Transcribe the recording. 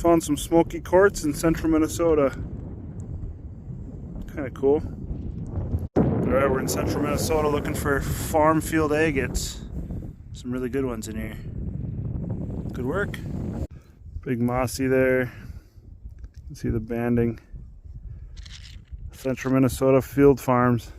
Just found some smoky quartz in central Minnesota. Kind of cool. Alright, we're in central Minnesota looking for farm field agates. Some really good ones in here. Good work. Big mossy there. You can see the banding. Central Minnesota Field Farms.